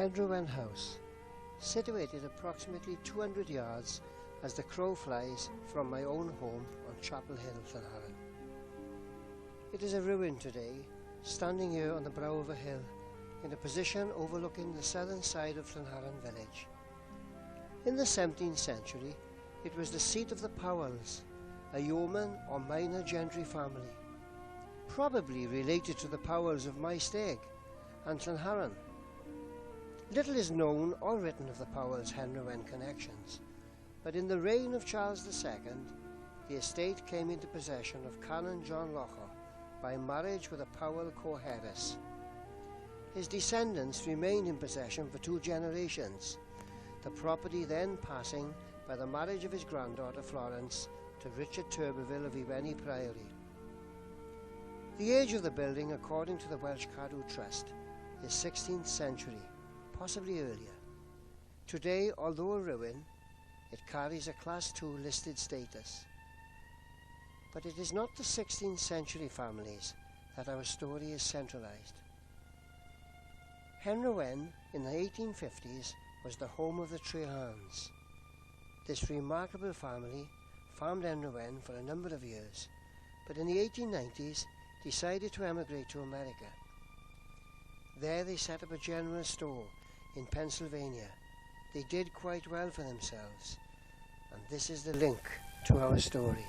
Hendrewen House, situated approximately 200 yards as the crow flies from my own home on Chapel Hill, Llanharan. It is a ruin today, standing here on the brow of a hill, in a position overlooking the southern side of Llanharan village. In the 17th century, it was the seat of the Powells, a yeoman or minor gentry family, probably related to the Powells of Maesteg and Llanharan. Little is known or written of the Powells' Hendrewen connections, but in the reign of Charles II, the estate came into possession of Canon John Locher by marriage with a Powell co-heiress. His descendants remained in possession for 2 generations, the property then passing by the marriage of his granddaughter Florence to Richard Turberville of Iwenny Priory. The age of the building, according to the Welsh Cadw Trust, is 16th century, possibly earlier. Today, although a ruin, it carries a Class II listed status. But it is not the 16th century families that our story is centralised. Hendrewen in the 1850s was the home of the Llanharans. This remarkable family farmed Hendrewen for a number of years, but in the 1890s decided to emigrate to America. There they set up a general store in Pennsylvania. They did quite well for themselves, and this is the link to our story.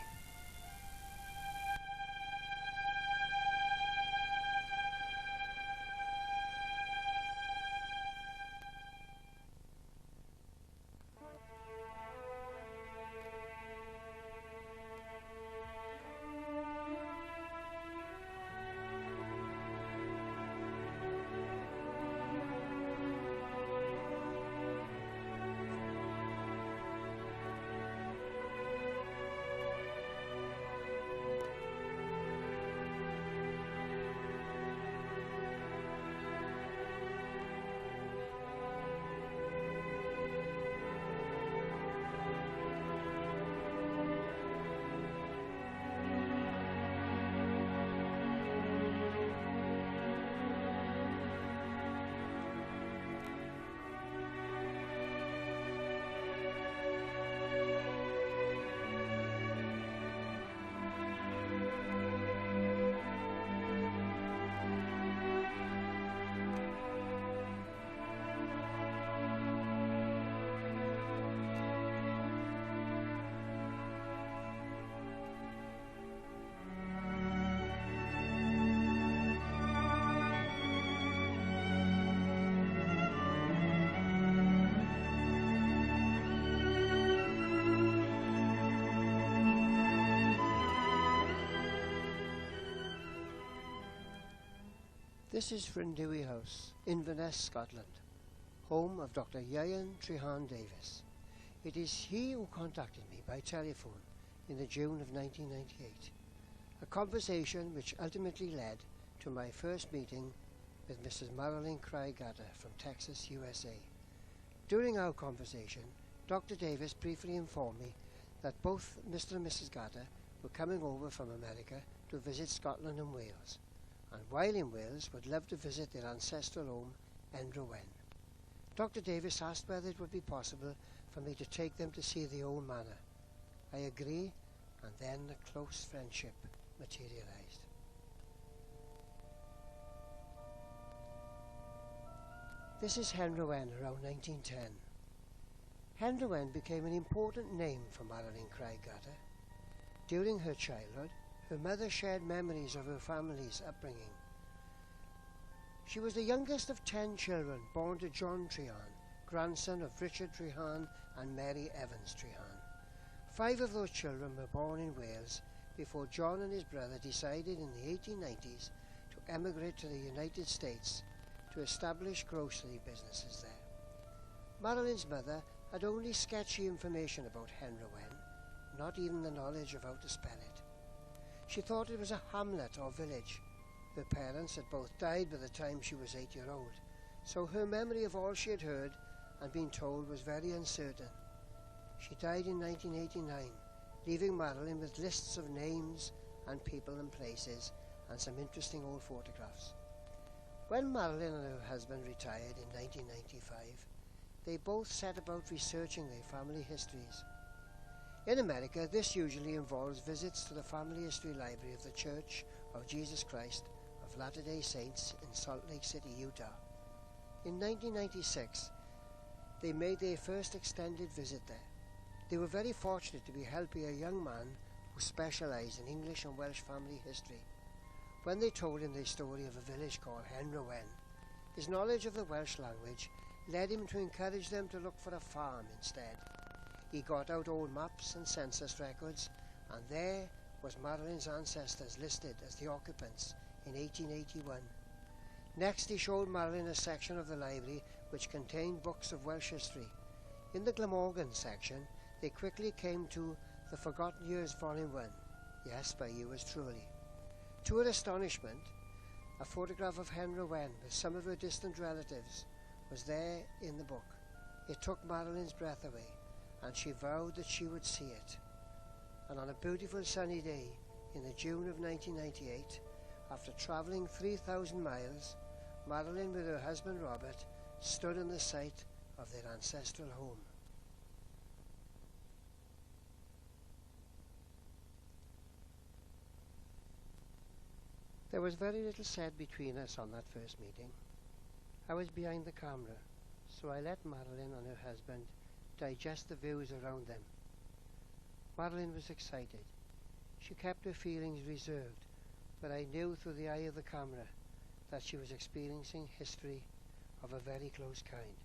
This is Hendrewen House, Inverness, Scotland, home of Dr. Llanharan Davis. It is he who contacted me by telephone in the June of 1998, a conversation which ultimately led to my first meeting with Mrs. Marilyn Craig-Gatter from Texas, USA. During our conversation, Dr. Davis briefly informed me that both Mr. and Mrs. Gatter were coming over from America to visit Scotland and Wales, and while in Wales would love to visit their ancestral home, Hendrewen. Dr. Davis asked whether it would be possible for me to take them to see the old manor. I agree, and then a close friendship materialized. This is Hendrewen around 1910. Hendrewen became an important name for Marilyn Craig-Gatter. During her childhood, her mother shared memories of her family's upbringing. She was the youngest of 10 children born to John Trehan, grandson of Richard Trehan and Mary Evans Trehan. 5 of those children were born in Wales before John and his brother decided in the 1890s to emigrate to the United States to establish grocery businesses there. Marilyn's mother had only sketchy information about Hendrewen, not even the knowledge of how to spell it. She thought it was a hamlet or village. Her parents had both died by the time she was 8-year-old, so her memory of all she had heard and been told was very uncertain. She died in 1989, leaving Marilyn with lists of names and people and places and some interesting old photographs. When Marilyn and her husband retired in 1995, they both set about researching their family histories. In America, this usually involves visits to the Family History Library of the Church of Jesus Christ of Latter-day Saints in Salt Lake City, Utah. In 1996, they made their first extended visit there. They were very fortunate to be helping a young man who specialised in English and Welsh family history. When they told him the story of a village called Hendrewen, his knowledge of the Welsh language led him to encourage them to look for a farm instead. He got out old maps and census records, and there was Marilyn's ancestors listed as the occupants in 1881. Next, he showed Marilyn a section of the library which contained books of Welsh history. In the Glamorgan section, they quickly came to The Forgotten Years Volume 1, yes, by yours truly. To her astonishment, a photograph of Hendrewen with some of her distant relatives was there in the book. It took Marilyn's breath away, and she vowed that she would see it. And on a beautiful sunny day in the June of 1998, after travelling 3,000 miles, Marilyn with her husband Robert stood in the site of their ancestral home. There was very little said between us on that first meeting. I was behind the camera, so I let Marilyn and her husband digest the views around them. Marilyn was excited. She kept her feelings reserved, but I knew through the eye of the camera that she was experiencing history of a very close kind.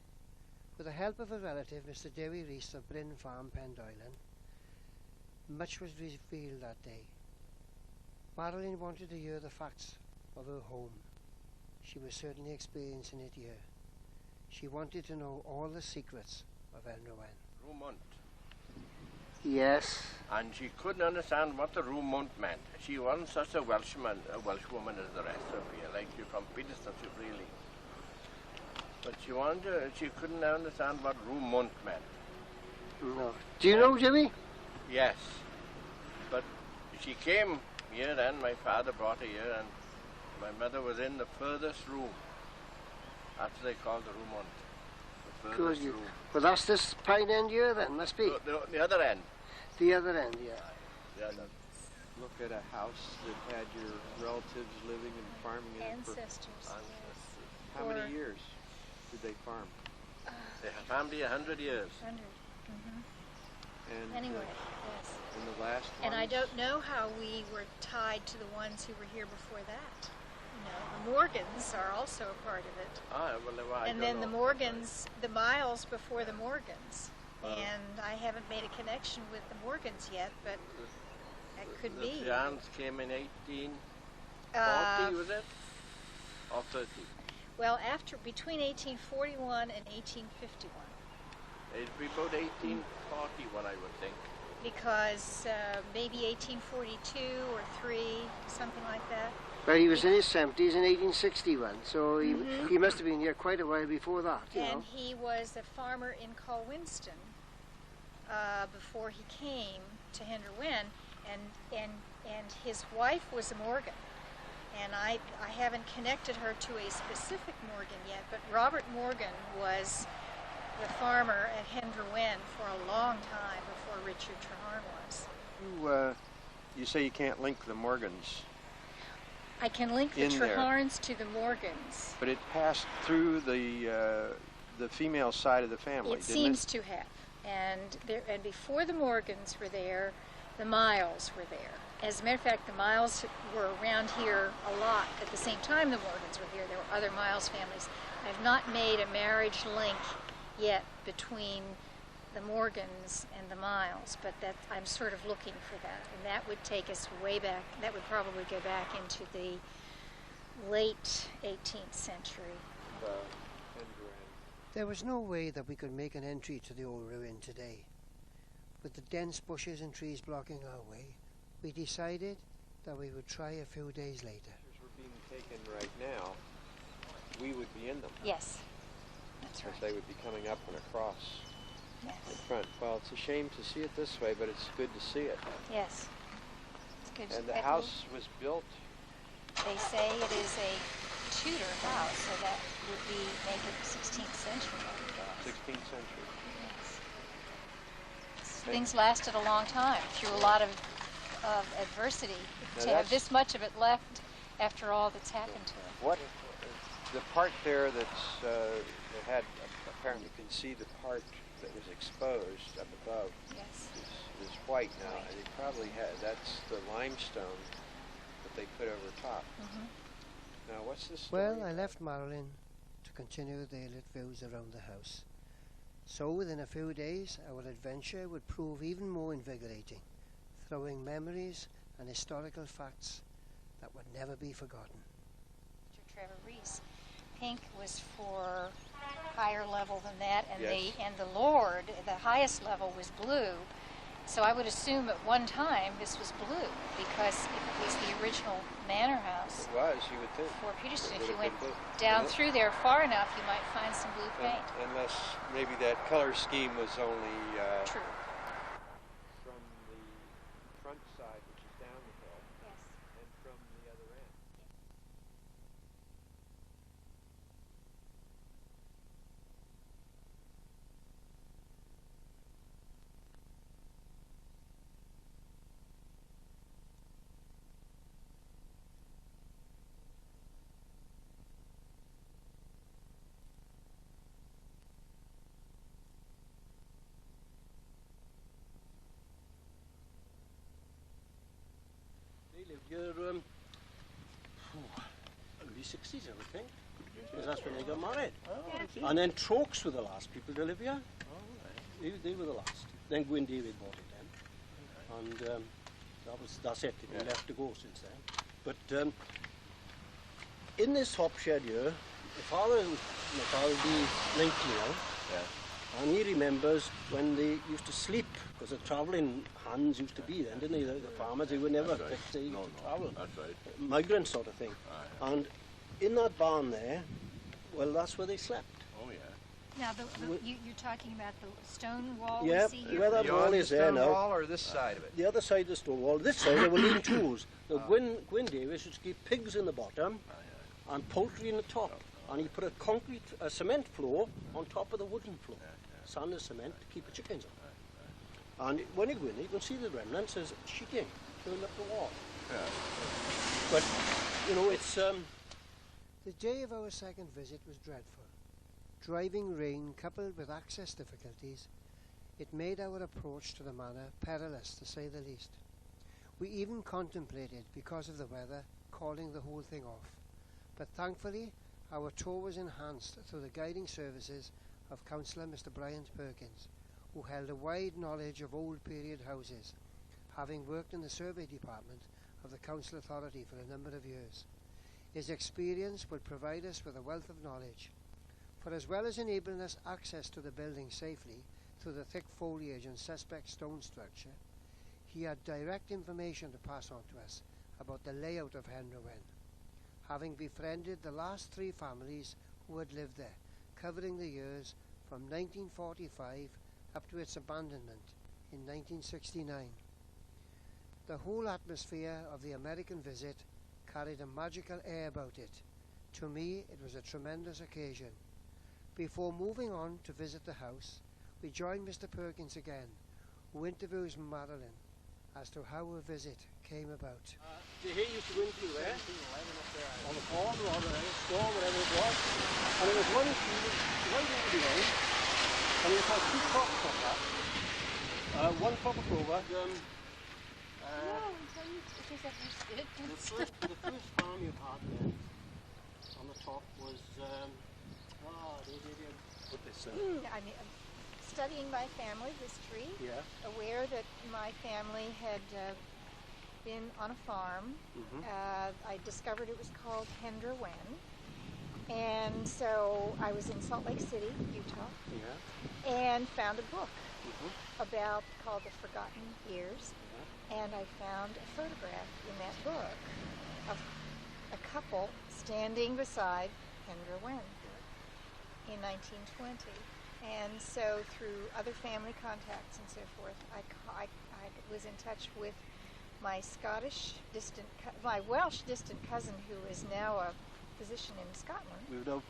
With the help of a relative, Mr. Dewey Rees of Bryn Farm, Pendoilen, much was revealed that day. Marilyn wanted to hear the facts of her home. She was certainly experiencing it here. She wanted to know all the secrets of Hendrewen. Roomont. Yes. And she couldn't understand what the Roomont meant. She wasn't such a Welshwoman as the rest of you, like you from Peterston, really. But she couldn't understand what Roomont meant. No. Do you know, Jimmy? Yes. But she came here then, my father brought her here, and my mother was in the furthest room. After they called the Roomont. The furthest room. Well, that's this pine end here then, must be. The other end. The other end, yeah. The other. Look at a house that had your relatives living and farming in it Ancestors. How many years did they farm? They farmed here 100 years. 100. Mm-hmm. And Anyway, yes. in the last And I ones? don't know how we were tied to the ones who were here before that. You know, the Morgans are also a part of it. And then the Morgans, the Miles before the Morgans. And I haven't made a connection with the Morgans yet, but that could be. The Jans came in 1840, was it? Or 30? Well, between 1841 and 1851. It'd be about 1841, I would think. Because maybe 1842 or 3, something like that. Well, he was in his 70s in 1861, so he must have been here quite a while before that, you know. And he was a farmer in Colwinston before he came to Hendrewen, and his wife was a Morgan. And I haven't connected her to a specific Morgan yet, but Robert Morgan was the farmer at Hendrewen for a long time before Richard Treherne was. You say you can't link the Morgans. I can link the Trehernes to the Morgans. But it passed through the female side of the family, It seems to have. And before the Morgans were there, the Miles were there. As a matter of fact, the Miles were around here a lot at the same time the Morgans were here. There were other Miles families. I've not made a marriage link yet between the Morgans and the Miles, but that I'm sort of looking for that, and that would take us way back. That would probably go back into the late 18th century. There was no way that we could make an entry to the old ruin today. With the dense bushes and trees blocking our way, we decided that we would try a few days later. Pictures were being taken right now. We would be in them. Yes, that's right. As they would be coming up and across Yes. in front. Well, it's a shame to see it this way, but it's good to see it. Yes. It's good. And the house was built. They say it is a Tudor house, so that would make it 16th century, I would guess. 16th century. Yes. Things lasted a long time through a lot of adversity. Now to have this much of it left after all that's happened to it. What the part there that's that had apparently, you can see the part that was exposed up above. Yes. Is white now. They probably had, that's the limestone that they put over top. Now, what's this story? Well, I left Marilyn to continue the daylit views around the house. So within a few days, our adventure would prove even more invigorating, throwing memories and historical facts that would never be forgotten. Mr. Trevor Reese, pink was for higher level than that, and Yes. the Lord, the highest level, was blue. So I would assume at one time this was blue, because if it was the original manor house It was, you would think. for Peterson, It if you would went have been blue. down Yeah. through there far enough, you might find some blue paint. Unless maybe that color scheme was only True. from the front side, which is down the hill, Yes. and from the other end. They lived here early 60s, I would think, because that's when they got married. And then Trokes were the last people to live here. They were the last. Then Gwyn David bought it then, and that's it. They left to go since then. But in this hop shed here, my father would be 90 now. And he remembers when they used to sleep, because the travelling hands used to be then, didn't they? The farmers, they were never fixed, they used to travel. That's right. Migrant sort of thing. And in that barn there, well, that's where they slept. Oh, yeah. Now, you're talking about the stone wall Yeah, we see here? where that wall Beyond the is there stone now. wall or this side of it? The other side of the stone wall. This side, there were lean-tos. Now, Gwyn Davis used to keep pigs in the bottom and poultry in the top. And he put a cement floor on top of the wooden floor. Sand and cement to keep the chickens on. And when you go in, you can see the remnants as sheeting going up the wall. But, you know, it's... The day of our second visit was dreadful. Driving rain coupled with access difficulties, it made our approach to the manor perilous, to say the least. We even contemplated, because of the weather, calling the whole thing off. But thankfully, our tour was enhanced through the guiding services of Councillor Mr. Bryant Perkins, who held a wide knowledge of old period houses, having worked in the survey department of the council authority for a number of years. His experience will provide us with a wealth of knowledge, for as well as enabling us access to the building safely through the thick foliage and suspect stone structure, he had direct information to pass on to us about the layout of Hendrewen, having befriended the last three families who had lived there, covering the years from 1945 up to its abandonment in 1969. The whole atmosphere of the American visit carried a magical air about it. To me, it was a tremendous occasion. Before moving on to visit the house, we joined Mr. Perkins again, who interviews Marilyn as to how her visit came about. The hay used to go in through there, on the farm or on the store, whatever it was. And there was one field right over the road, and it had two crops on that. One crop of clover. The first farm you had then, on the top was, they didn't put this I mean, studying my family history, aware that my family had been on a farm. I discovered it was called Hendrewen, and so I was in Salt Lake City, Utah, and found a book about called The Forgotten Years, and I found a photograph in that book of a couple standing beside Hendrewen in 1920. And so through other family contacts and so forth, I was in touch with my Welsh distant cousin, who is now position in Scotland. We would have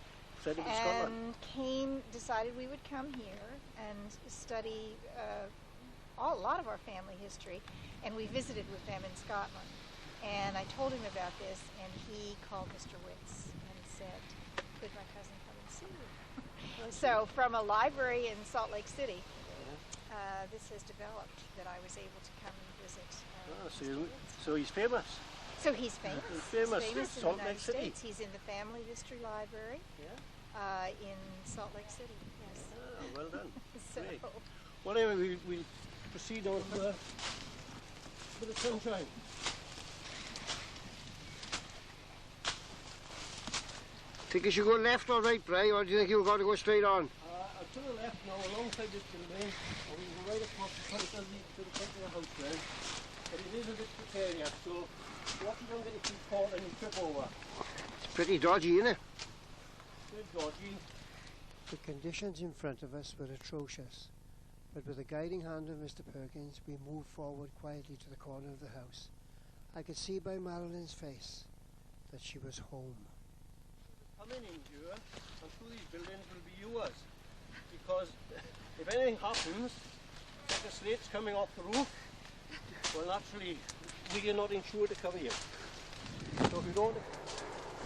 said it was Scotland. And decided we would come here and study a lot of our family history, and we visited with them in Scotland. And I told him about this, and he called Mr. Witts and said, could my cousin come and see you? So from a library in Salt Lake City, this has developed that I was able to come and visit. So he's famous. So he's famous. He's famous in in the Salt United Lake City. States. He's in the Family History Library in Salt Lake City. Yes. Well done. So, Great. Well, anyway, we'll proceed on to the sunshine. Think you should go left or right, Bray, or do you think you've got to go straight on? To the left now, alongside this building, and we go right across the front of the house there. But it is a bit precarious, so watch you don't get your feet caught and you trip over. It's pretty dodgy, isn't it? It's dodgy. The conditions in front of us were atrocious, but with the guiding hand of Mr. Perkins, we moved forward quietly to the corner of the house. I could see by Marilyn's face that she was home. Coming in here, and through these buildings will be yours. Because if anything happens, like the slates coming off the roof, well, naturally, we are not insured to cover you. So if you don't...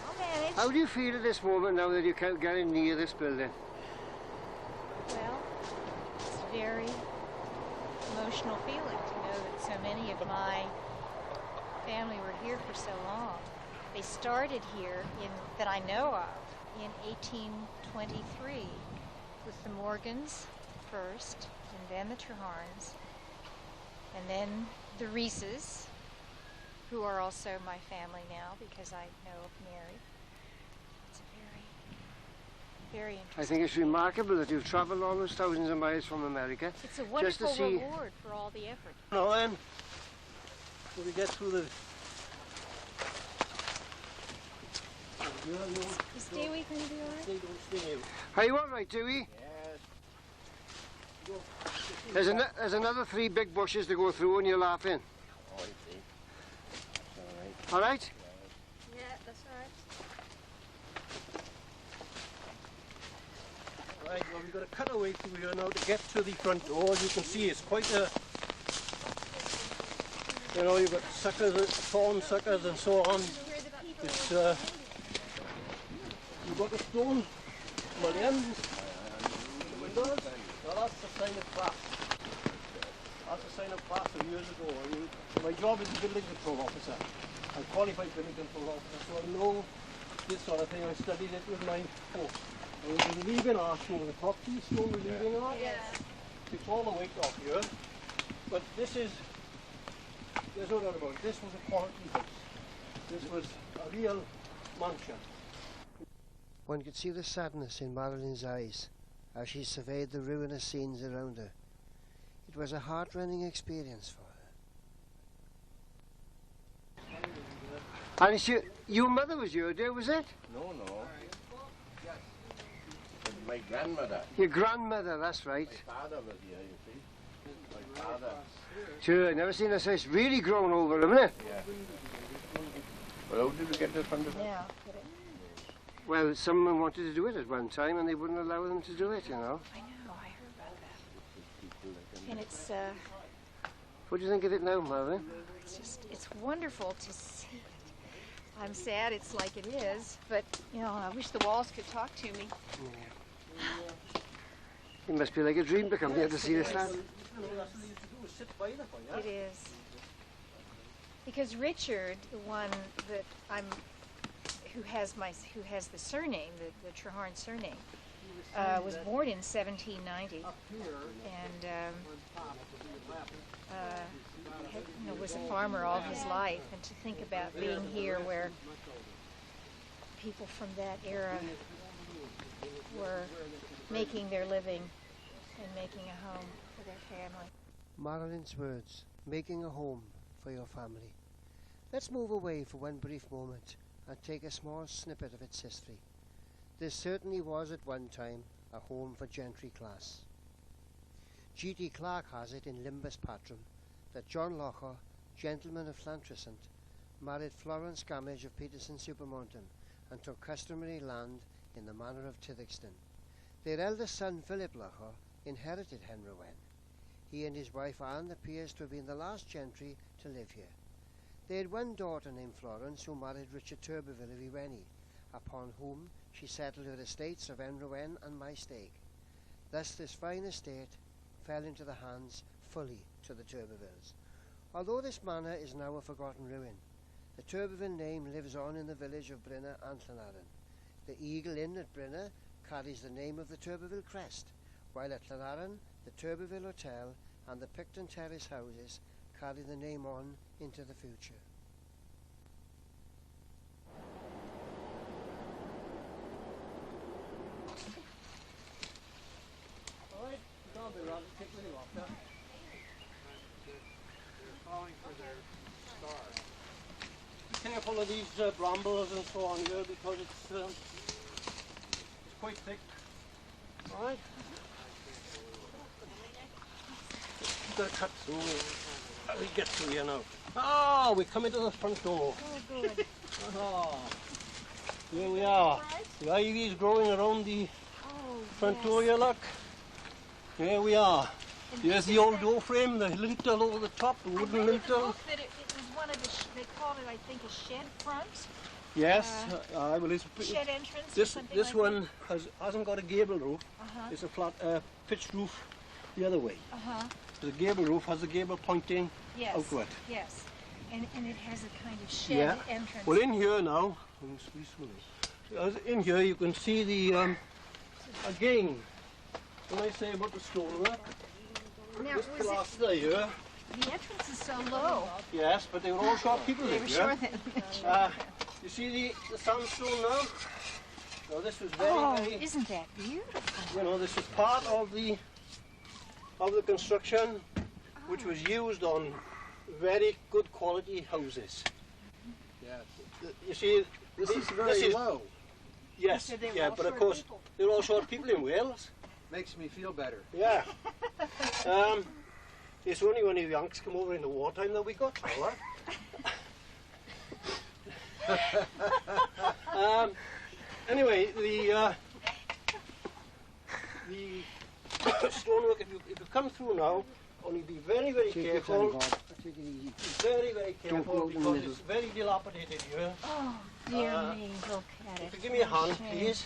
I'll manage. How do you feel at this moment now that you can't get in near this building? Well, it's a very emotional feeling to know that so many of my family were here for so long. They started here, that I know of, in 1823 with the Morgans first, and then the Llanharans, and then the Reeses, who are also my family now because I know of Mary. It's a very, very interesting. I think it's remarkable that you've travelled all those thousands of miles from America. It's a wonderful reward for all the effort. Now then, when we get through the... Is Dewey going to be all right? Are you all right, Dewey? Yes. There's another 3 big bushes to go through and you're laughing. Oh, I see. That's All right? Yeah, that's all right. Right, well, we've got to cut away through here now to get to the front door. As you can see, it's quite a... You know, you've got suckers, thorn suckers and so on. It's, you've got the stone mullions, the windows. Now that's a sign of class. That's a sign of class of years ago. I mean, my job is a building control officer. I'm a qualified building control officer, so I know this sort of thing. I studied it with my folks. And we're relieving arch over the top. See the stone relieving arch? Yes. It's all the weight off here. But this is, there's no doubt about it, this was a quality house. This was a real mansion. One could see the sadness in Marilyn's eyes as she surveyed the ruinous scenes around her. It was a heart-rending experience for her. And your mother was your dear, was it? No. It's my grandmother. Your grandmother, that's right. My father was here, you see. My father. Sure, I've never seen a house really grown over, haven't it? Yeah. Well, how did we get to the front of it? Yeah. Well, someone wanted to do it at one time and they wouldn't allow them to do it, you know. I know, I heard about that. And it's What do you think of it now, Marilyn? it's wonderful to see it. I'm sad it's like it is, but you know, I wish the walls could talk to me. It must be like a dream to come here to see this land. It is. Because Richard, the one that who has the surname, the Llanharan surname, was born in 1790, and was a farmer all his life. And to think about being here where people from that era were making their living and making a home for their family. Marilyn's words, making a home for your family. Let's move away for one brief moment and take a small snippet of its history. This certainly was at one time a home for gentry class. G.T. Clark has it in Limbus Patrum that John Locher, gentleman of Llantrisant, married Florence Gamage of Peterson Supermonton and took customary land in the manor of Tithixton. Their eldest son, Philip Locher, inherited Hendrewen. He and his wife Anne appears to have been the last gentry to live here. They had one daughter named Florence who married Richard Turberville of Iwenny, upon whom she settled her estates of Hendrewen and Maesteg. Thus this fine estate fell into the hands fully to the Turbervilles. Although this manor is now a forgotten ruin, the Turberville name lives on in the village of Brinner and Llanharan. The Eagle Inn at Brinner carries the name of the Turberville crest, while at Llanharan the Turberville Hotel and the Picton Terrace houses carry the name on into the future. They're calling for their star. Be careful of these brambles and so on here because it's quite thick. All right. You've got to cut through. How do we get through here now? Oh, we come into the front door. Oh, good. Oh, here we are. The ivy's growing around the front door here, look. Here we are. Here's the old door frame, the lintel over the top, the wooden lintel. That it was one of the, they called it, I think, a shed front. Yes, well, it's Shed entrance. this like one hasn't got a gable roof. It's a flat pitched roof the other way. The gable roof has the gable pointing outward. Yes, and it has a kind of shed entrance. Well, in here now, in here you can see the again. When I say about the stonework, Now, this was pilaster here. the entrance is so low. Yes, but they were all short people They in were here. short then. You see the sandstone now? Now this was very, Oh, very, isn't that beautiful? you know, this was part of the construction which was used on very good quality houses. Yeah. You see, This is very low. Yes, So they were yeah, all but of short course people. they were all short people in Wales. Makes me feel better. Yeah. It's only when the Yanks come over in the wartime that we got power. Anyway, the stonework, if you come through now, only be very, very careful. Very, very careful because it's very dilapidated here. Oh, dear me, look at it. If you give me a hand, Shame. please.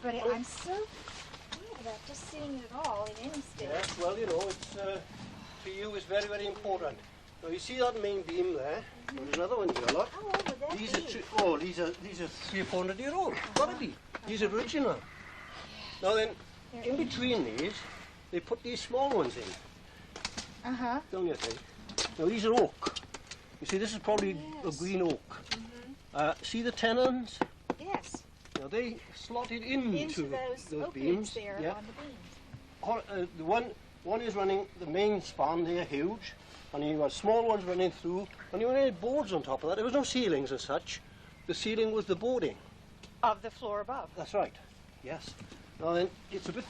But I'm so glad about just seeing it all in any state. Yes, well, you know, it's to you it's very, very important. Now you see that main beam there? There's another one here, look. How old would that These be? are these are 300 or 400 year old. Gotta be. These are original. Now then, in between these, they put these small ones in. Don't you think? Now these are oak. You see, this is probably a green oak. See the tenons? Yes. Now they slotted into those openings beams. there Yeah. on the beams. The one is running the main span. They're huge, and you got small ones running through, and you had boards on top of that. There was no ceilings as such. The ceiling was the boarding. Of the floor above. That's right. Yes. Now then, it's a bit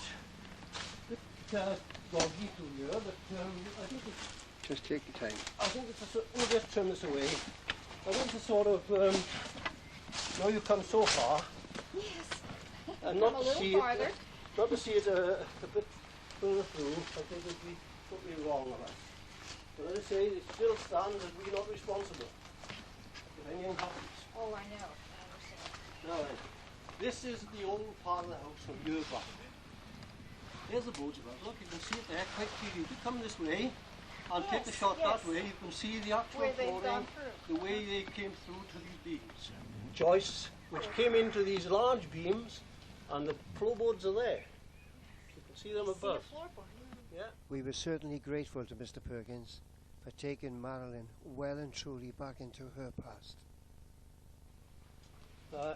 doggy through here, but I think it's. Just take your time. I think it's let me just turn this away. I think it's a sort of now you come so far, Yes. and not Come a to little see farther. it, not to see it a bit further through. I think it'd be totally wrong of us. But as I say, it still stands that we're not responsible if anything happens. Oh, I know. I understand. Now then, this is the old part of the house from years back. There's the boards above. Look, you can see it there quite clearly. If you come this way and take the Yes, shot yes. that way, you can see the actual Where they've flooring, gone through. the way they came through to these beams. Joists, which came into these large beams, and the floorboards are there. You can see them See a above. floorboard. Yeah. We were certainly grateful to Mr. Perkins for taking Marilyn well and truly back into her past.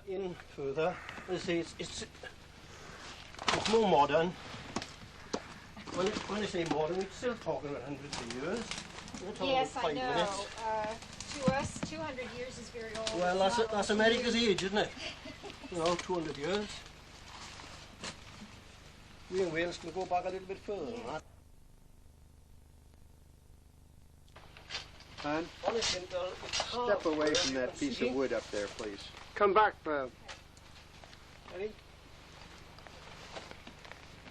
In further, as I say, it's more modern. When I say modern, we're still talking about hundreds of years. We're talking Yes, about I 5 know. minutes. To us, 200 years is very old. Well, It's not that's old to America's you. age, isn't it? You know, 200 years. We in Wales can go back a little bit further than that. Hon, Honestly, it's step away from that piece of wood up there, please. Come back, Bob. Ready?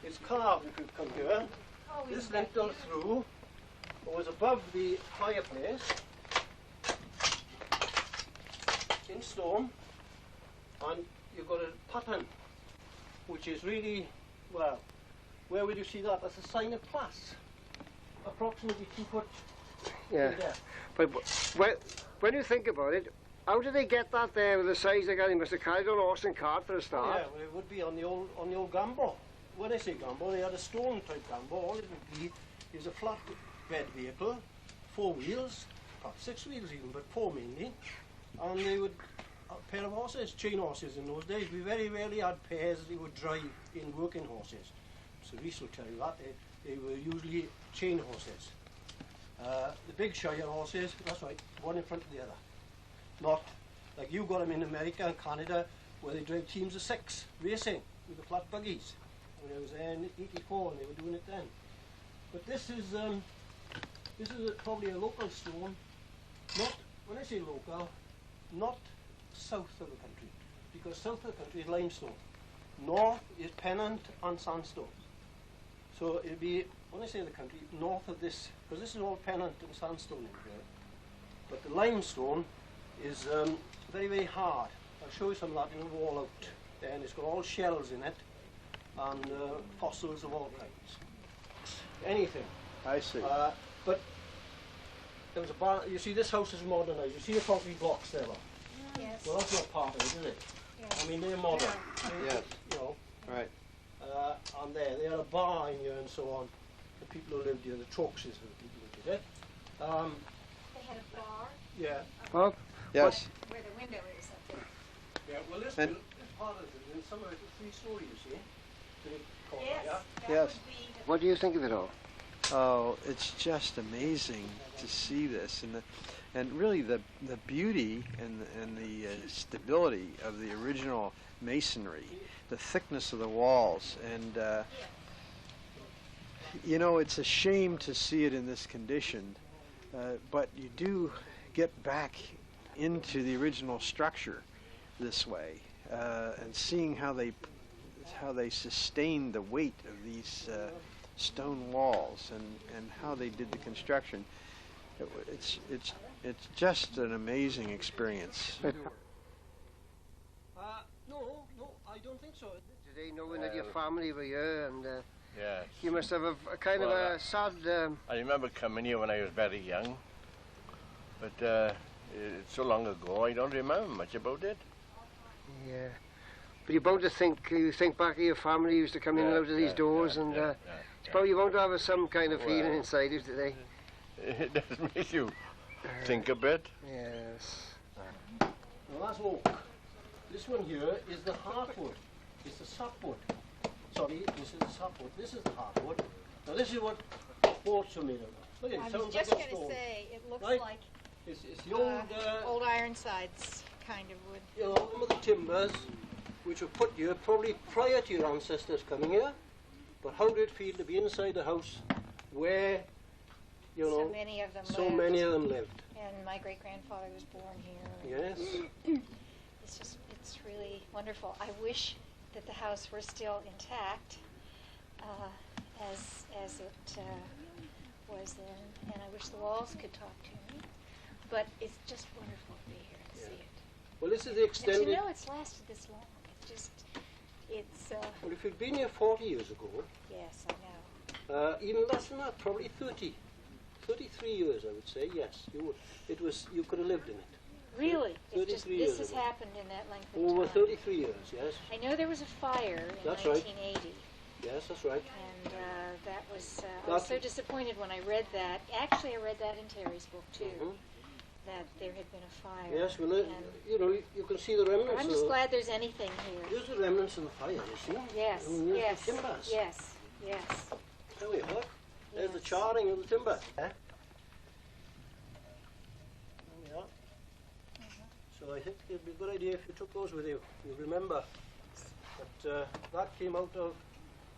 It's carved if you come here. Oh, This isn't that lintel cute? through was above the fireplace in stone, and you've got a pattern which is really, well, where would you see that? That's a sign of class. Approximately 2 foot Yeah. in depth. But when you think about it, how did they get that there with the size they got? They must have carried on horse and cart for a start. Yeah, well, it would be on the old gambo. When I say gambo, they had a stone type gambo. All it would be is a flat bed vehicle, 4 wheels, perhaps 6 wheels even, but 4 mainly. And they would, a pair of horses, chain horses in those days. We very rarely had pairs they would drive in working horses. So Reese will tell you that. They were usually chain horses. The big Shire horses, that's right, one in front of the other. Not like you got them in America and Canada, where they drive teams of 6 racing with the flat buggies. When I was there in '84, and they were doing it then. But this is probably a local stone. Not, when I say local, not south of the country, because south of the country is limestone. North is pennant and sandstone. So it'll be, when I say the country, north of this, because this is all pennant and sandstone in here. But the limestone is very, very hard. I'll show you some of that in the wall out there, and it's got all shells in it, and fossils of all kinds. Anything. I see. But there was a bar, you see this house is modernised. You see the concrete blocks there? Yes. Well, that's not part of it, is it? Yes. I mean, they're modern. Yes. You know, Right. and they had a bar in here and so on. The people who lived here, the Chokes are the people who did it. They had a bar Yeah. Bob? Yes. where the window is up there. Yeah, well, this And- part of it, and some of it is 3-story, you see. Big corner, Yes, yeah? that Yes. would be the What do you think of it all? Oh, it's just amazing to see this, and really the beauty and the stability of the original masonry, the thickness of the walls, and you know, it's a shame to see it in this condition, but you do get back into the original structure this way, and seeing how they sustained the weight of these stone walls and how they did the construction. It's just an amazing experience. No, I don't think so. Today, knowing that your family were here, and Yes. you must have a kind of Well, a sad. I remember coming here when I was very young, but it's so long ago I don't remember much about it. Yeah. But you're bound to think. You think back of your family used to come in and out of these doors, and it's probably bound to have some kind of feeling Well. inside you today. It does make you think a bit. Yes. Well, that's oak. This one here is the heartwood. It's the sapwood. Sorry, this is the sapwood. This is the heartwood. Now this is what boats are made of. Look at it, I sounds was like just a going to stone. say, it looks Right. like It's the old Ironsides kind of wood. you know, some of the timbers which were put here probably prior to your ancestors coming here. But how did it feel to be inside the house where, you know, so many of them so lived, many of them lived? and my great-grandfather was born here. Yes. It's really wonderful. I wish that the house were still intact as it was then, and I wish the walls could talk to me. But it's just wonderful to be here and see it. Well, this is the And extended. to know it's lasted this long, it's Well, if you'd been here 40 years ago, yes, I know. even less than that, probably 33 years, I would say. Yes, you would. It was. You could have lived in it. Really, it's just 33 this years has ago. happened in that length of Over time. 33 years. Yes. I know there was a fire in That's right. 1980. Yes, that's right. And that was, I was so That's- disappointed when I read that. Actually, I read that in Terry's book too, Mhm. that there had been a fire. Yes. Well, and you know, you can see the remnants. I'm just glad there's anything here. There's the remnants of the fire. You see. Yes, I mean, there's yes, the timbers. yes, yes. There we are. There's the Yes. charring of the timber. There we are. So I think it'd be a good idea if you took those with you. You'll remember that that came out of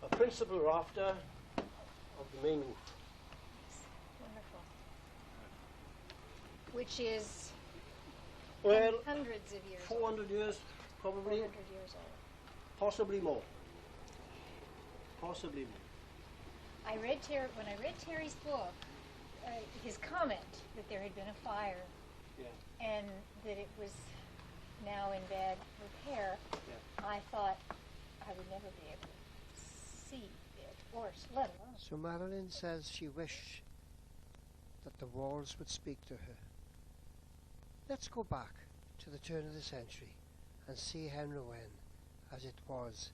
a principal rafter of the main roof. Wonderful. Which is Well, hundreds of years 400 years old. probably. 400 years old. Possibly more. Possibly more. When I read Terry's book, his comment that there had been a fire, Yeah. and that it was now in bad repair, Yeah. I thought I would never be able to see it, or let alone. So Marilyn says she wished that the walls would speak to her. Let's go back to the turn of the century and see Hendrewen as it was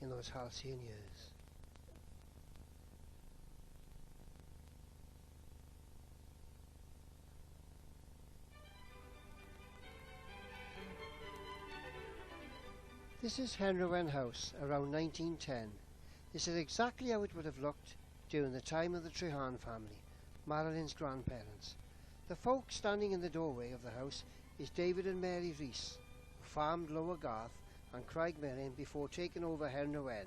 in those halcyon years. This is Hendrewen House around 1910. This is exactly how it would have looked during the time of the Treharn family, Marilyn's grandparents. The folk standing in the doorway of the house is David and Mary Rees, who farmed Lower Garth and Craigmillion before taking over Hendrewen.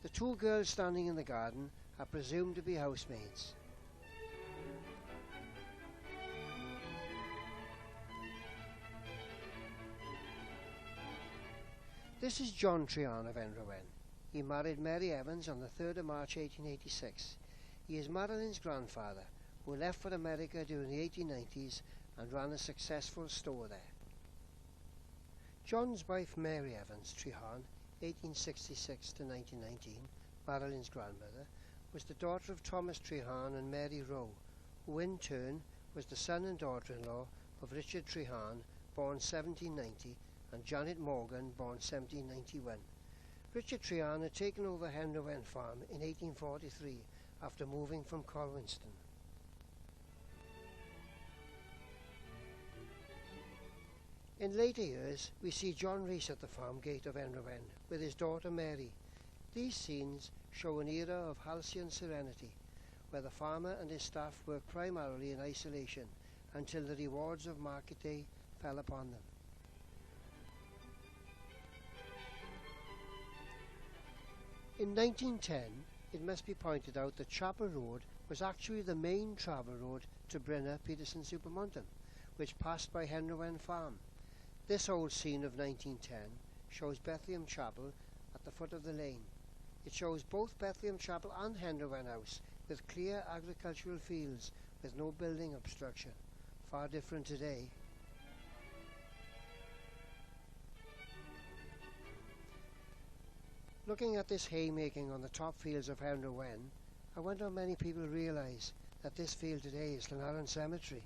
The two girls standing in the garden are presumed to be housemaids. This is John Treharn of Hendrewen. He married Mary Evans on the 3rd of March 1886. He is Marilyn's grandfather, who left for America during the 1890s and ran a successful store there. John's wife Mary Evans Treharn, 1866 to 1919, Marilyn's grandmother, was the daughter of Thomas Treharn and Mary Rowe, who in turn was the son and daughter-in-law of Richard Treharn, born 1790, and Janet Morgan, born 1791. Richard Treharn had taken over Hendrewen Farm in 1843 after moving from Colwinston. In later years, we see John Rees at the farm gate of Hendrewen with his daughter Mary. These scenes show an era of halcyon serenity, where the farmer and his staff worked primarily in isolation until the rewards of market day fell upon them. In 1910, it must be pointed out that Chapel Road was actually the main travel road to Brynner, Peterson, Supermonton, which passed by Hendrewen Farm. This old scene of 1910 shows Bethlehem Chapel at the foot of the lane. It shows both Bethlehem Chapel and Hendrewen House with clear agricultural fields with no building obstruction. Far different today. Looking at this haymaking on the top fields of Hendrewen, I wonder how many people realise that this field today is Llanharan Cemetery.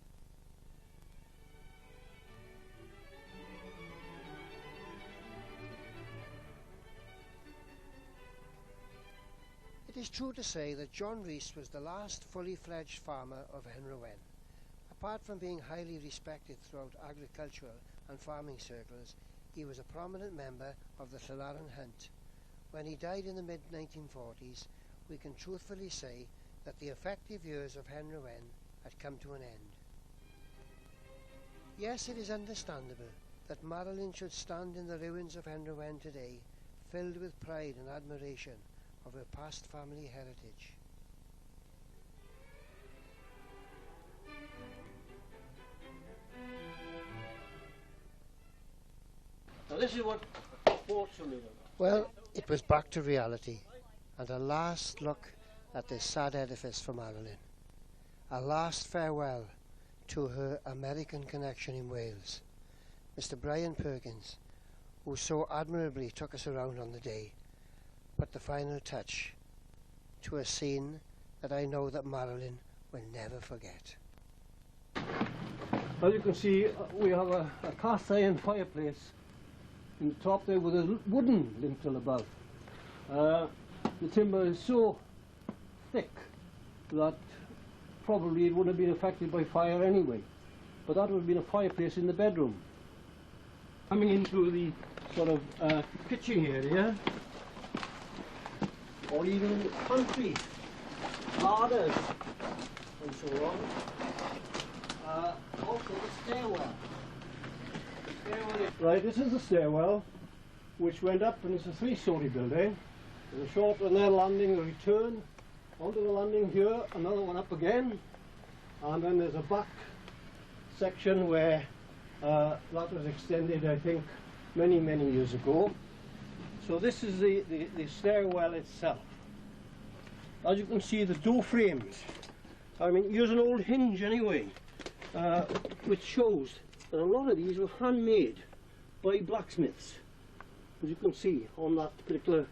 It is true to say that John Rees was the last fully fledged farmer of Hendrewen. Apart from being highly respected throughout agricultural and farming circles, he was a prominent member of the Llanharan Hunt. When he died in the mid-1940s, we can truthfully say that the effective years of Hendrewen had come to an end. Yes, it is understandable that Marilyn should stand in the ruins of Hendrewen today, filled with pride and admiration of her past family heritage. Now this is what sports are made of. Well, it was back to reality, and a last look at this sad edifice for Marilyn. A last farewell to her American connection in Wales. Mr. Brian Perkins, who so admirably took us around on the day, put the final touch to a scene that I know that Marilyn will never forget. As you can see, we have a cast iron fireplace in the top there with a wooden lintel above. The timber is so thick that probably it would have been affected by fire anyway. But that would have been a fireplace in the bedroom. Coming into the sort of kitchen area, or even the pantry, larders, and so on. Also the stairwell. Right, this is the stairwell, which went up, and it's a 3-story building. There's a short and then landing, a return onto the landing here, another one up again, and then there's a back section where that was extended, I think, many years ago. So this is the stairwell itself. As you can see, the door frames. I mean, here's an old hinge anyway, which shows that a lot of these were handmade by blacksmiths, as you can see on that particular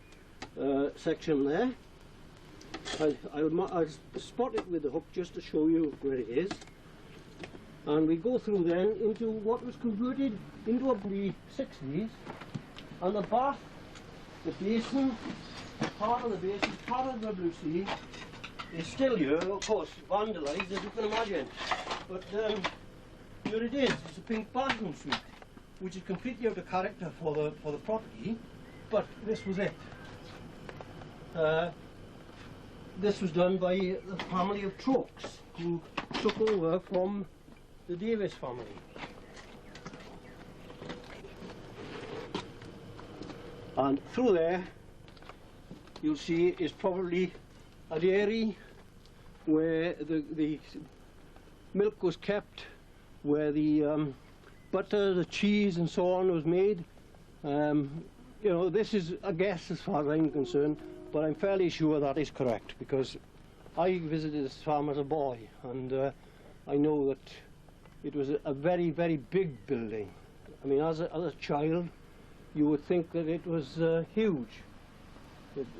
section there. I'll spot it with the hook just to show you where it is. And we go through then into what was converted into a the 60s, and the bath, the basin, part of the basin, part of the WC is still here, of course, vandalised as you can imagine. But here it is. It's a pink bathroom suite, which is completely out of character for the property. But this was it. This was done by the family of Trokes, who took over from the Davis family. And through there, you'll see is probably a dairy where the milk was kept, where the butter, the cheese and so on was made. You know, this is a guess as far as I'm concerned, but I'm fairly sure that is correct, because I visited this farm as a boy, and I know that it was a very, very big building. I mean, as a child, you would think that it was huge.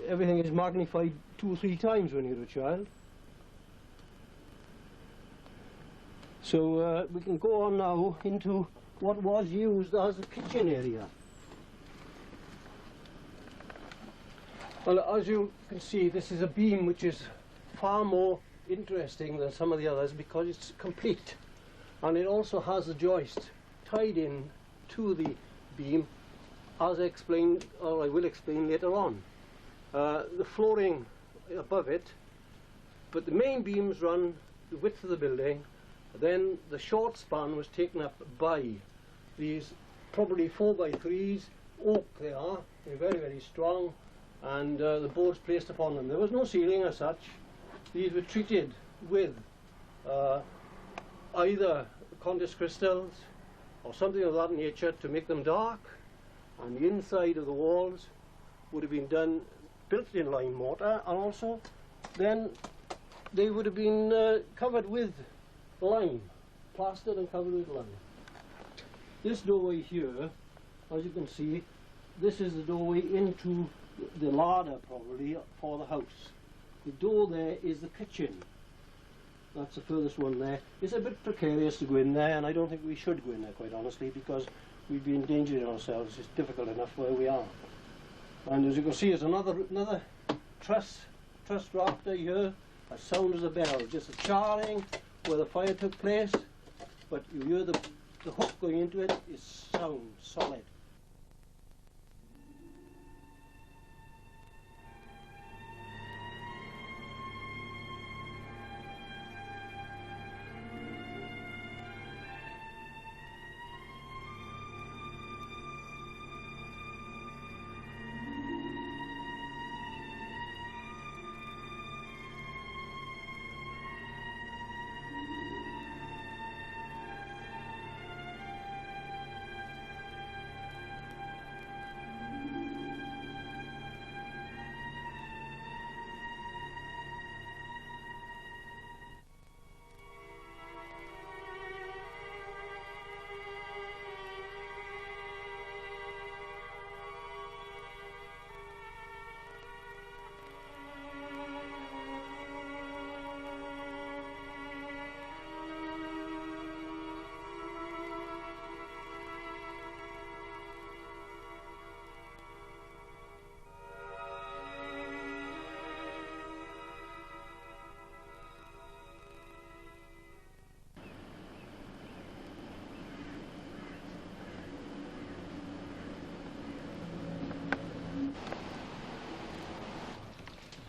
Everything is magnified 2 or 3 times when you're a child. So we can go on now into what was used as the kitchen area. Well, as you can see, this is a beam which is far more interesting than some of the others because it's complete, and it also has the joist tied in to the beam, as I explained, or I will explain later on. The flooring above it, but the main beams run the width of the building. Then the short span was taken up by these probably 4x3s, oak they are, they're very, very strong, and the boards placed upon them. There was no ceiling as such. These were treated with either Condis crystals or something of that nature to make them dark, and the inside of the walls would have been done, built in lime mortar, and also then they would have been covered with lime, plastered and covered with lime. This doorway here, as you can see, this is the doorway into the larder probably for the house. The door there is the kitchen. That's the furthest one there. It's a bit precarious to go in there, and I don't think we should go in there, quite honestly, because we'd be endangering ourselves. It's difficult enough where we are. And as you can see, there's another truss rafter here, as sound as a bell, just a charring where the fire took place, but you hear the hook going into it is sound, solid.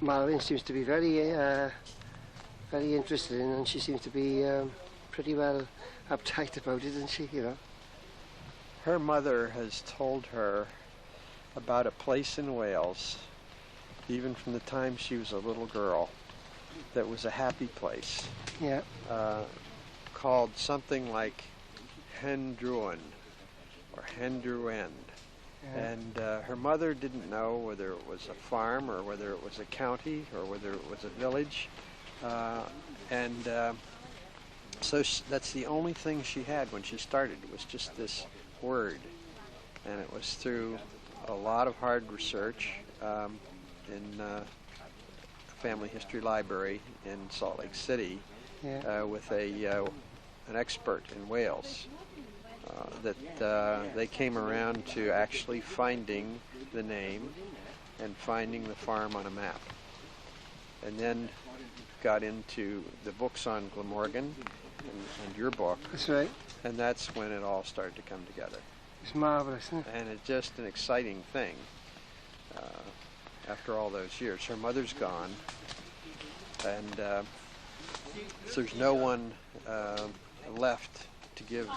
Marvin seems to be very interested in, and she seems to be pretty well uptight about it, isn't she? You know. Her mother has told her about a place in Wales, even from the time she was a little girl, that was a happy place. Yeah. Called something like Hendrewen or Hendrewen. And her mother didn't know whether it was a farm or whether it was a county or whether it was a village. So that's the only thing she had when she started. It was just this word. And it was through a lot of hard research in a family history library in Salt Lake City with an expert in Wales that they came around to actually finding the name and finding the farm on a map. And then got into the books on Glamorgan and your book. That's right. And that's when it all started to come together. It's marvelous, isn't it? And it's just an exciting thing after all those years. Her mother's gone, and there's no one left to give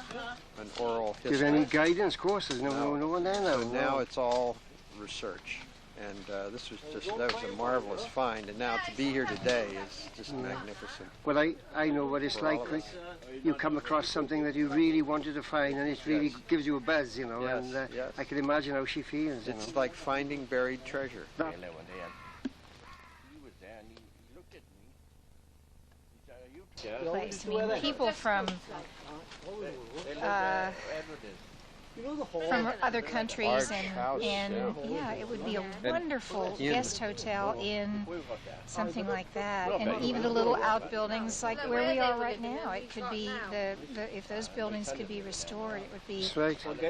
an oral history. Give any guidance courses? No one there now. So now it's all research. And that was a marvelous find. And now to be here today is just magnificent. Well, I know what it's like. You come across something that you really wanted to find, and it really gives you a buzz, you know. Yes, and yes. I can imagine how she feels. It's like finding buried treasure. He was there and he looked at me. He said, "Are you Place. I mean, people from other countries and yeah, it would be a wonderful guest hotel in something like that, and even the little outbuildings like where we are right now. It could be if those buildings could be restored, it would be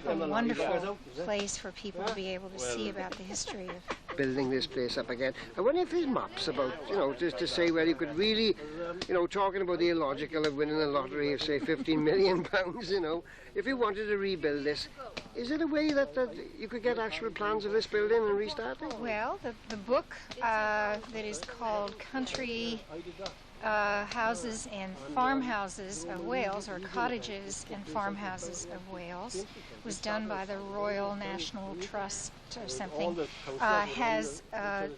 a wonderful place for people to be able to see about the history of building this place up again. I wonder if there's maps about, just to say where you could really, talking about the illogical of winning a lottery of, say, £15 million, if you wanted to rebuild this, is it a way that you could get actual plans of this building and restart it? Well, the book that is called Country Houses and Farmhouses of Wales, or Cottages and Farmhouses of Wales, was done by the Royal National Trust or something, has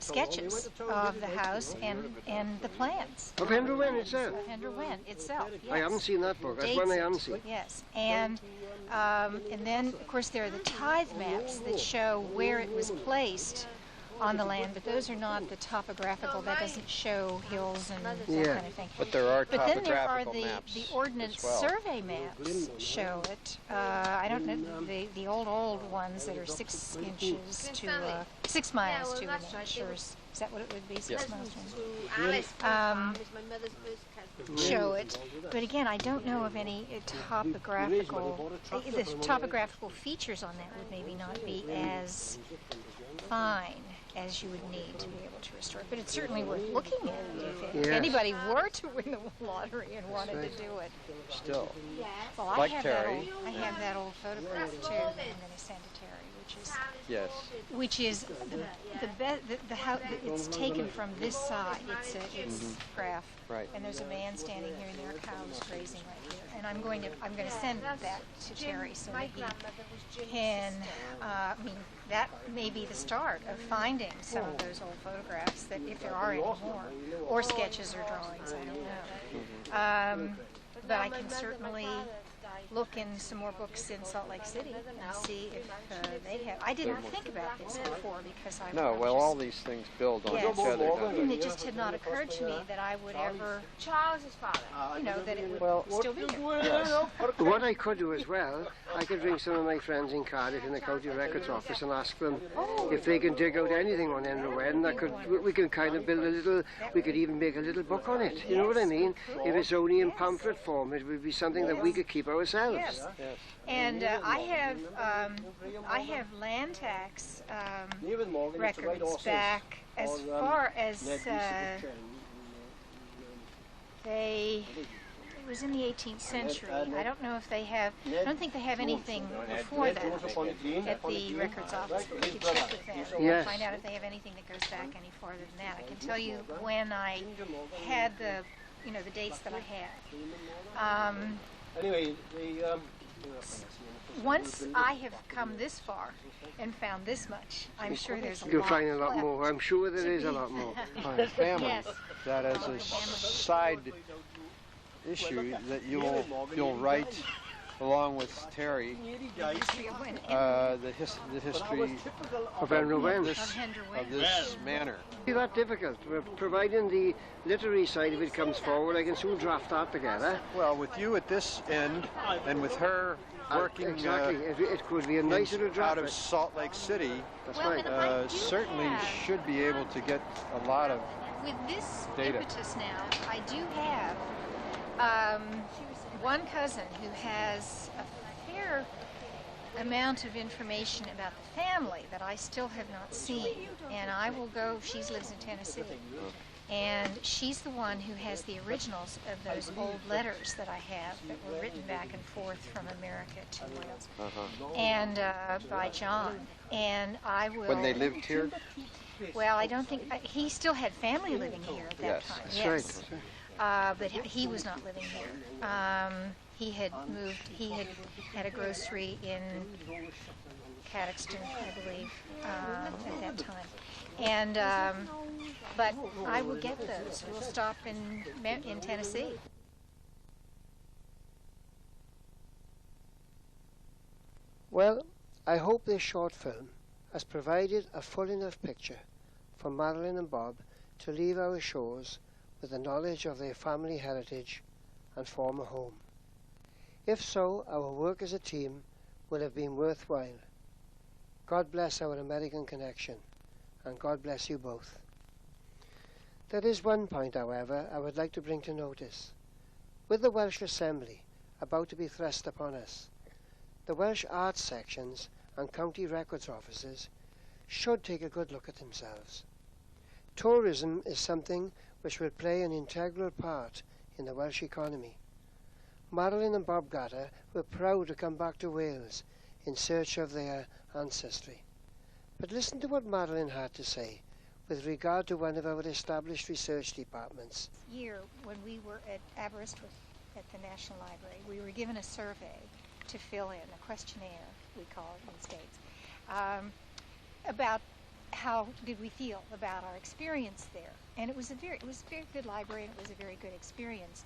sketches of the house and the plans. Of Hendrewen itself? Of Hendrewen itself, yes. I haven't seen that book. That's one I haven't seen. Yes, and then, of course, there are the tithe maps that show where it was placed on the land, but those are not the topographical. That doesn't show hills and that kind of thing. But there are But then there are topographical maps the ordnance survey maps show it. I don't know the old ones that are 6 inches to 6 miles to an inch. Or is that what it would be? 6 miles to an inch. Show it, but again, I don't know of any topographical. The topographical features on that would maybe not be as fine as you would need to be able to restore it. But it's certainly worth looking at if anybody were to win the lottery and wanted to do it. Still. Well, Like I have Terry. that old photograph too that I'm going to send to Terry, which is the house. It's taken from this side. It's graph. Right. And there's a man standing here, and there are cows grazing right here. And I'm going to send that to Terry so that he can. That may be the start of finding some of those old photographs, that if there are any more, or sketches or drawings. I don't know. But I can certainly look in some more books in Salt Lake City and see if they have. I didn't think about this before because I all these things build on each other. And it just had not occurred to me that I would ever, Charles's father, that it would still be here. What I could do as well, I could ring some of my friends in Cardiff in the County Records Office and ask them if they can dig out anything on Hendrewen. We could kind of build a little, we could even make a little book on it. You know what I mean? If it's only in pamphlet form, it would be something that we could keep ourselves. Yes. And I have land tax records back as far as it was in the 18th century. I don't know if they have. I don't think they have anything before that at the records office. But we could check with them and find out if they have anything that goes back any farther than that. I can tell you when I had the dates that I had. Anyway, once I have come this far and found this much, I'm sure there's a lot. You'll find a lot more. I'm sure there is a lot more. Famine. That as a side issue that you'll write along with Terry, History of when? the history Of Hendrewen. of this manor. Be that difficult. We're providing the literary side of it comes forward. I can soon draft that together. Well, with you at this end and with her working exactly. It could be a nice little draft. out of Salt Lake City, That's Well, right. and I do certainly have- should be able to get a lot of With this data. impetus now, I do have one cousin who has a fair amount of information about the family that I still have not seen. And I will go, she lives in Tennessee. And she's the one who has the originals of those old letters that I have that were written back and forth from America to Wales. And by John. And I will... When they lived here? Well, I don't think... he still had family living here at that Yes. time. That's Yes. right. That's right. But he was not living here. He had moved, he had a grocery in Cadoxton, I believe, at that time. And, but I will get those. We'll stop in Tennessee. Well, I hope this short film has provided a full enough picture for Madeline and Bob to leave our shores with the knowledge of their family heritage and former home. If so, our work as a team will have been worthwhile. God bless our American connection, and God bless you both. There is one point, however, I would like to bring to notice. With the Welsh Assembly about to be thrust upon us, the Welsh arts sections and county records offices should take a good look at themselves. Tourism is something which will play an integral part in the Welsh economy. Madeline and Bob Gatter were proud to come back to Wales in search of their ancestry. But listen to what Madeline had to say with regard to one of our established research departments. Year when we were at Aberystwyth at the National Library, we were given a survey to fill in, a questionnaire, we call it in the States, about how did we feel about our experience there. And it was a very good library, and it was a very good experience.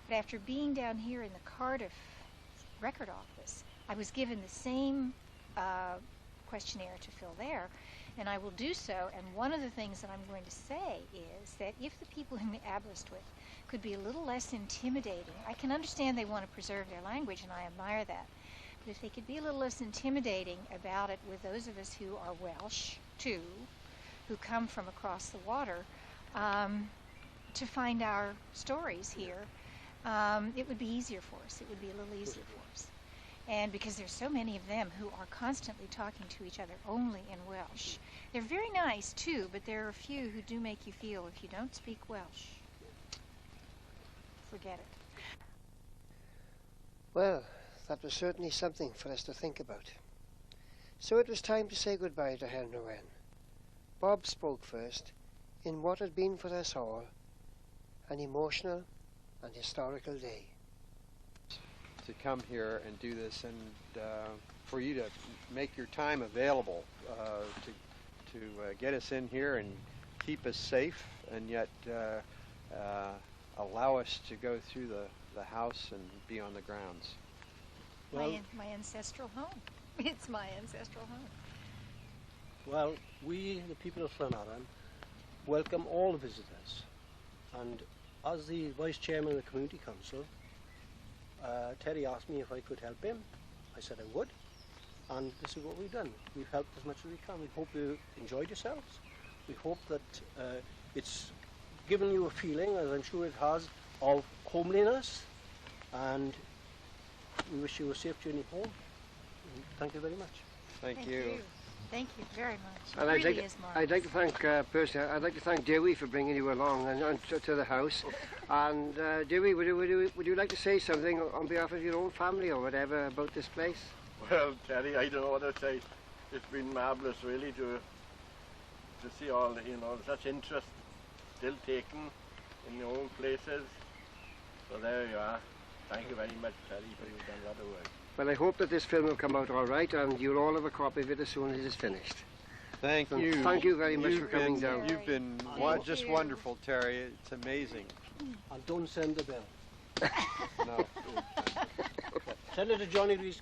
But after being down here in the Cardiff record office, I was given the same questionnaire to fill there, and I will do so. And one of the things that I'm going to say is that if the people in the Aberystwyth could be a little less intimidating, I can understand they want to preserve their language, and I admire that. But if they could be a little less intimidating about it with those of us who are Welsh, too, who come from across the water, to find our stories here, it would be easier for us. It would be a little easier for us. And because there's so many of them who are constantly talking to each other only in Welsh. They're very nice, too, but there are a few who do make you feel if you don't speak Welsh, forget it. Well, that was certainly something for us to think about. So it was time to say goodbye to Hendrewen. Bob spoke first in what had been for us all an emotional and historical day. To come here and do this, and for you to make your time available to get us in here and keep us safe, and yet allow us to go through the house and be on the grounds. Well, My ancestral home. It's my ancestral home. well, we, the people of Llanharan, welcome all visitors. And as the Vice Chairman of the Community Council, Terry asked me if I could help him. I said I would. And this is what we've done. We've helped as much as we can. We hope you enjoyed yourselves. We hope that it's given you a feeling, as I'm sure it has, of homeliness. And we wish you a safe journey home. And thank you very much. Thank you. Thank you very much. And It I'd really like, is I'd like to marvelous. thank, personally, I'd like to thank Dewey for bringing you along and to the house. And Dewey, would you like to say something on behalf of your own family or whatever about this place? Well, Terry, I don't know what to say. It's been marvellous, really, to see all the, such interest still taken in your own places. So there you are. Thank you very much, Terry, for you've done a lot of work. Well, I hope that this film will come out all right, and you'll all have a copy of it as soon as it's finished. Thank So you. thank you very much for You've coming been- down. You've been Thank just you. wonderful, Terry. It's amazing. And don't send the bill. No. Send it to Johnny Rees.